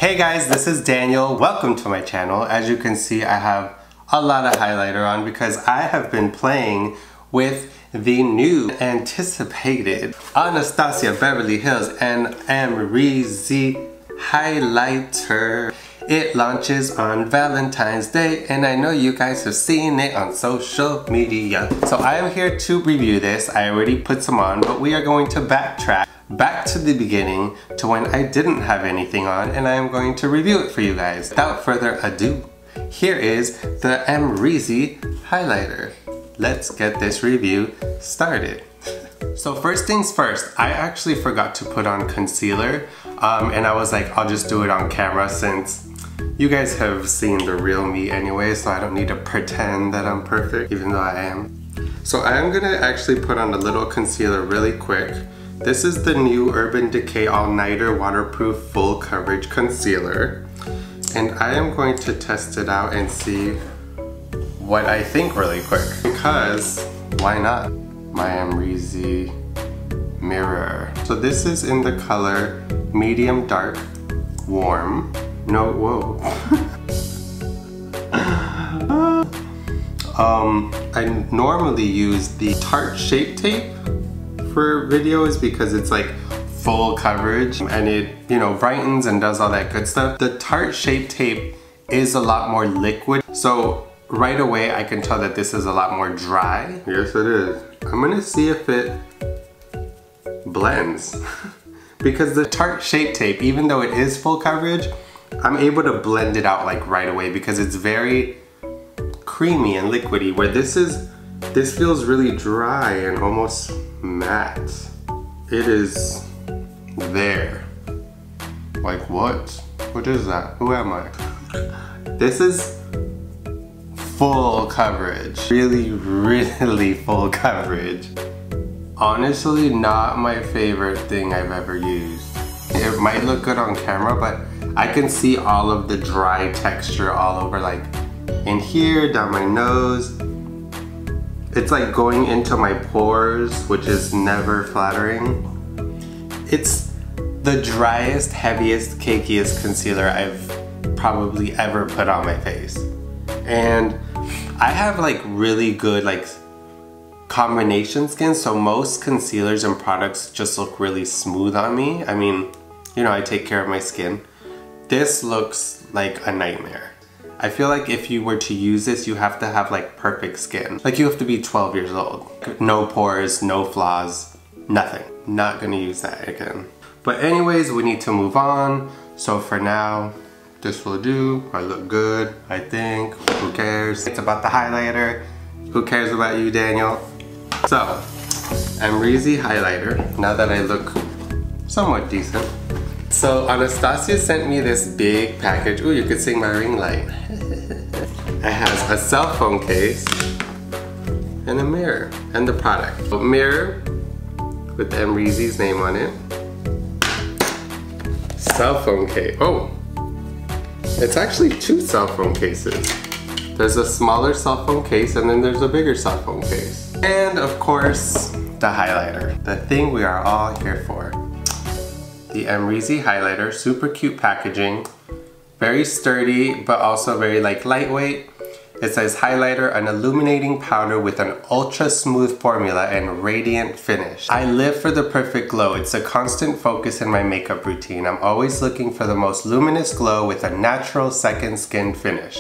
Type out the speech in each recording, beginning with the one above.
Hey guys, this is Daniel. Welcome to my channel. As you can see, I have a lot of highlighter on because I have been playing with the new anticipated Anastasia Beverly Hills and Amrezy highlighter. It launches on Valentine's Day and I know you guys have seen it on social media. So I am here to review this. I already put some on, but we are going to backtrack back to the beginning to when I didn't have anything on, and I am going to review it for you guys. Without further ado, here is the Amrezy highlighter. Let's get this review started. So first things first, I actually forgot to put on concealer, and I was like, I'll just do it on camera since you guys have seen the real me anyway, so I don't need to pretend that I'm perfect, even though I am. So I am gonna actually put on a little concealer really quick. This is the new Urban Decay All Nighter Waterproof Full Coverage Concealer. And I am going to test it out and see what I think really quick. Because, why not? My Amrezy mirror. So this is in the color Medium Dark Warm. No, whoa. I normally use the Tarte Shape Tape for videos because it's like full coverage and it, you know, brightens and does all that good stuff. The Tarte Shape Tape is a lot more liquid, so right away I can tell that this is a lot more dry. Yes, it is. I'm gonna see if it blends. Because the Tarte Shape Tape, even though it is full coverage, I'm able to blend it out like right away because it's very creamy and liquidy, where this feels really dry and almost matte. It is there. Like what? What is that? Who am I? This is full coverage. Really, really full coverage. Honestly, not my favorite thing I've ever used. It might look good on camera, but I can see all of the dry texture all over, like in here, down my nose. It's like going into my pores, which is never flattering. It's the driest, heaviest, cakiest concealer I've probably ever put on my face. And I have like really good like combination skin, so most concealers and products just look really smooth on me. I mean, you know, I take care of my skin. This looks like a nightmare. I feel like if you were to use this, you have to have like perfect skin. Like you have to be 12 years old. No pores, no flaws, nothing. Not gonna use that again. But anyways, we need to move on. So for now, this will do. I look good, I think. Who cares? It's about the highlighter. Who cares about you, Daniel? So, Amrezy highlighter, now that I look somewhat decent. So Anastasia sent me this big package. Ooh, you could sing my ring light. It has a cell phone case and a mirror and the product. A mirror with Amrezy's name on it. Cell phone case. Oh, it's actually two cell phone cases. There's a smaller cell phone case and then there's a bigger cell phone case. And of course, the highlighter. The thing we are all here for. The Amrezy highlighter, super cute packaging, very sturdy, but also very like lightweight. It says highlighter, an illuminating powder with an ultra smooth formula and radiant finish. I live for the perfect glow. It's a constant focus in my makeup routine. I'm always looking for the most luminous glow with a natural second skin finish.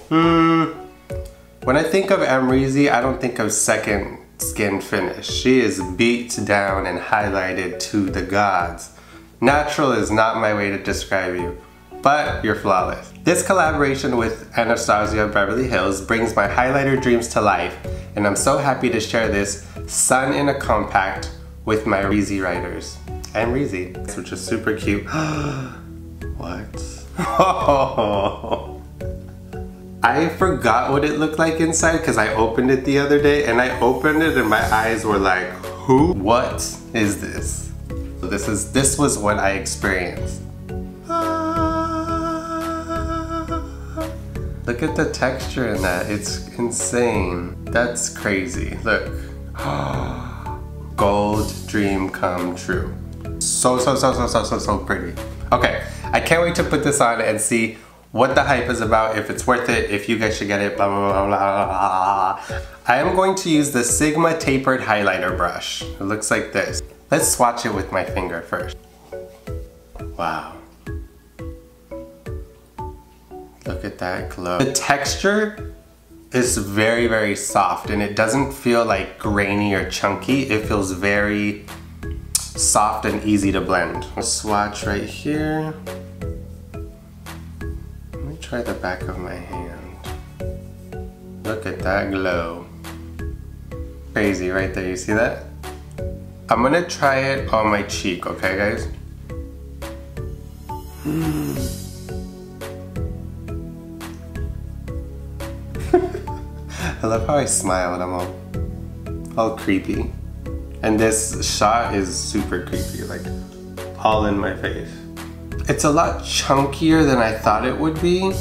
When I think of Amrezy, I don't think of second skin finish. She is beat down and highlighted to the gods. Natural is not my way to describe you, but you're flawless. This collaboration with Anastasia Beverly Hills brings my highlighter dreams to life, and I'm so happy to share this sun in a compact with my Amrezy writers. Amrezy, which is super cute. What? Oh. I forgot what it looked like inside because I opened it the other day, and I opened it and my eyes were like, who? What is this? This was what I experienced. Look at the texture in that. It's insane. That's crazy. Look. Gold dream come true. So pretty. Okay, I can't wait to put this on and see what the hype is about, if it's worth it, if you guys should get it, blah, blah, blah, blah, blah. I am going to use the Sigma Tapered highlighter brush. It looks like this. Let's swatch it with my finger first. Wow. Look at that glow. The texture is very, very soft and it doesn't feel like grainy or chunky. It feels very soft and easy to blend. I'll swatch right here. Let me try the back of my hand. Look at that glow. Crazy right there, you see that? I'm gonna try it on my cheek, okay guys? I love how I smile and I'm all creepy. And this shot is super creepy, like all in my face. It's a lot chunkier than I thought it would be.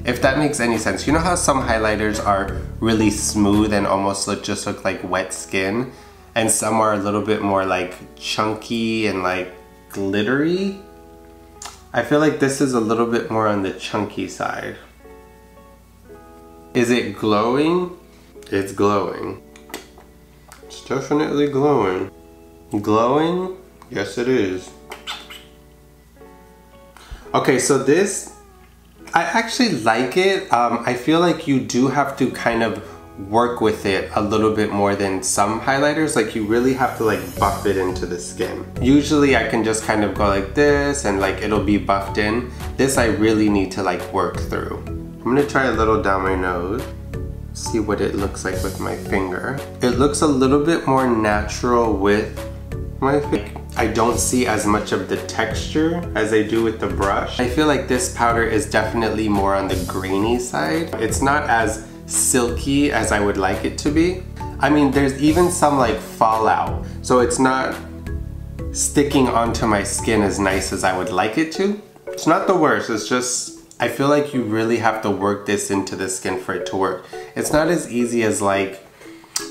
If that makes any sense. You know how some highlighters are really smooth and almost just look like wet skin? And some are a little bit more like chunky and like glittery? I feel like this is a little bit more on the chunky side. Is it glowing? It's glowing. It's definitely glowing. Glowing? Yes it is. Okay, so this, I actually like it. I feel like you do have to kind of work with it a little bit more than some highlighters. Like you really have to like buff it into the skin. Usually I can just kind of go like this and like it'll be buffed in. This I really need to like work through. I'm gonna try a little down my nose. See what it looks like with my finger. It looks a little bit more natural with my finger. I don't see as much of the texture as I do with the brush. I feel like this powder is definitely more on the grainy side. It's not as silky as I would like it to be. I mean, there's even some like fallout. So it's not sticking onto my skin as nice as I would like it to. It's not the worst, it's just, I feel like you really have to work this into the skin for it to work. It's not as easy as like,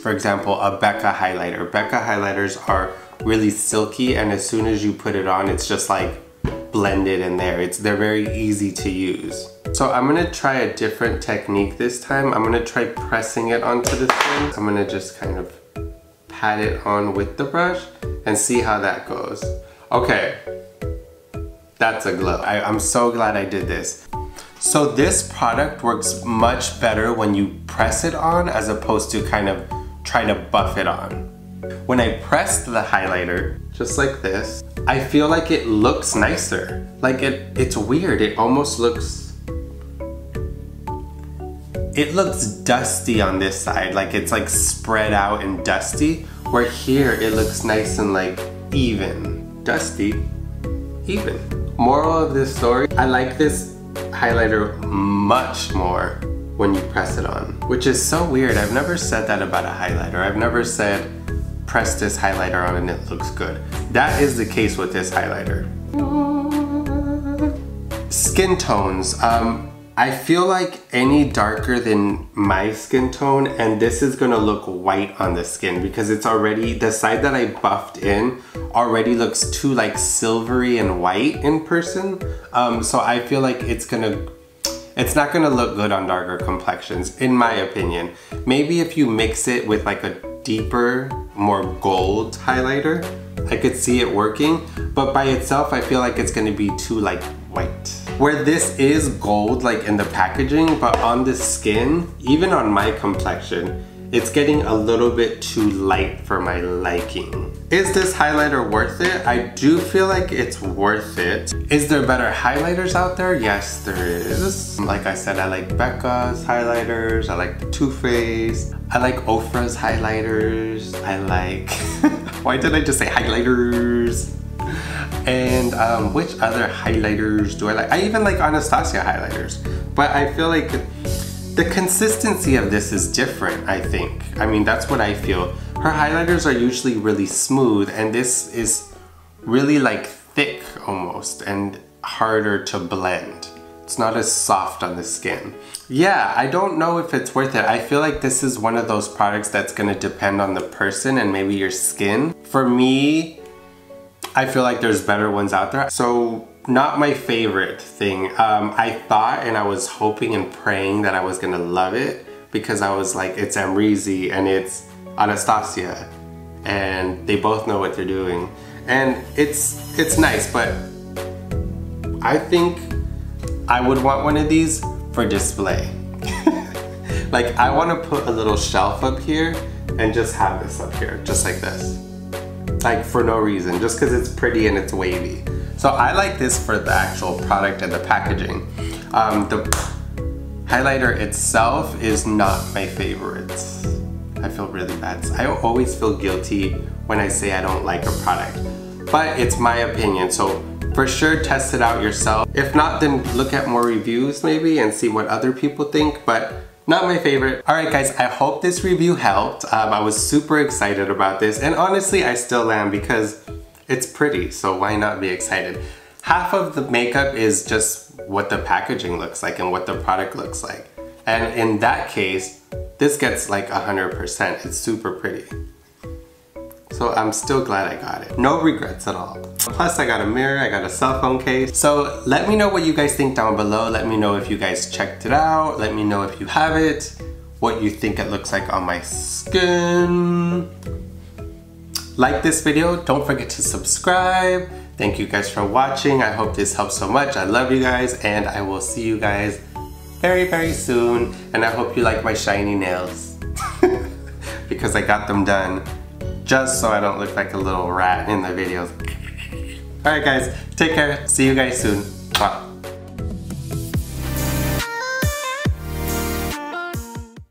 for example, a Becca highlighter. Becca highlighters are really silky and as soon as you put it on, it's just like blended in there. They're very easy to use. So I'm gonna try a different technique this time. I'm gonna try pressing it onto the skin. I'm gonna just kind of pat it on with the brush and see how that goes. Okay, that's a glow. I'm so glad I did this. So this product works much better when you press it on as opposed to kind of try to buff it on. When I pressed the highlighter, just like this, I feel like it looks nicer. Like it's weird, it almost looks, it looks dusty on this side, like it's like spread out and dusty, where here it looks nice and like even. Dusty, even. Moral of this story, I like this highlighter much more when you press it on, which is so weird. I've never said that about a highlighter. I've never said press this highlighter on and it looks good. That is the case with this highlighter. Skin tones. I feel like any darker than my skin tone and this is gonna look white on the skin because it's already, the side that I buffed in already looks too like silvery and white in person. So I feel like it's not gonna look good on darker complexions, in my opinion. Maybe if you mix it with like a deeper, more gold highlighter, I could see it working, but by itself I feel like it's gonna be too like white. Where this is gold like in the packaging, but on the skin, even on my complexion, it's getting a little bit too light for my liking. Is this highlighter worth it? I do feel like it's worth it. Is there better highlighters out there? Yes, there is. Like I said, I like Becca's highlighters, I like the Too Faced, I like Ofra's highlighters, I like, why did I just say highlighters? And which other highlighters do I like? I even like Anastasia highlighters, but I feel like the consistency of this is different, I think. I mean, that's what I feel. Her highlighters are usually really smooth and this is really like thick almost and harder to blend. It's not as soft on the skin. Yeah, I don't know if it's worth it. I feel like this is one of those products that's gonna depend on the person and maybe your skin. For me, I feel like there's better ones out there. So not my favorite thing. I thought and I was hoping and praying that I was gonna love it because I was like, it's Amrezy and it's Anastasia and they both know what they're doing. And it's nice, but I think I would want one of these for display. Like I want to put a little shelf up here and just have this up here, just like this. Like for no reason, just because it's pretty and it's wavy. So I like this for the actual product and the packaging. The highlighter itself is not my favorite. I feel really bad. I always feel guilty when I say I don't like a product, but it's my opinion. So for sure, test it out yourself. If not, then look at more reviews maybe and see what other people think, but not my favorite. All right guys, I hope this review helped. I was super excited about this, and honestly, I still am because it's pretty, so why not be excited? Half of the makeup is just what the packaging looks like and what the product looks like. And in that case, this gets like 100%. It's super pretty. So I'm still glad I got it. No regrets at all. Plus I got a mirror, I got a cell phone case. So let me know what you guys think down below. Let me know if you guys checked it out. Let me know if you have it, what you think it looks like on my skin. Like this video, don't forget to subscribe. Thank you guys for watching. I hope this helps so much. I love you guys and I will see you guys very, very soon. And I hope you like my shiny nails because I got them done just so I don't look like a little rat in the videos. Alright guys, take care. See you guys soon. Bye.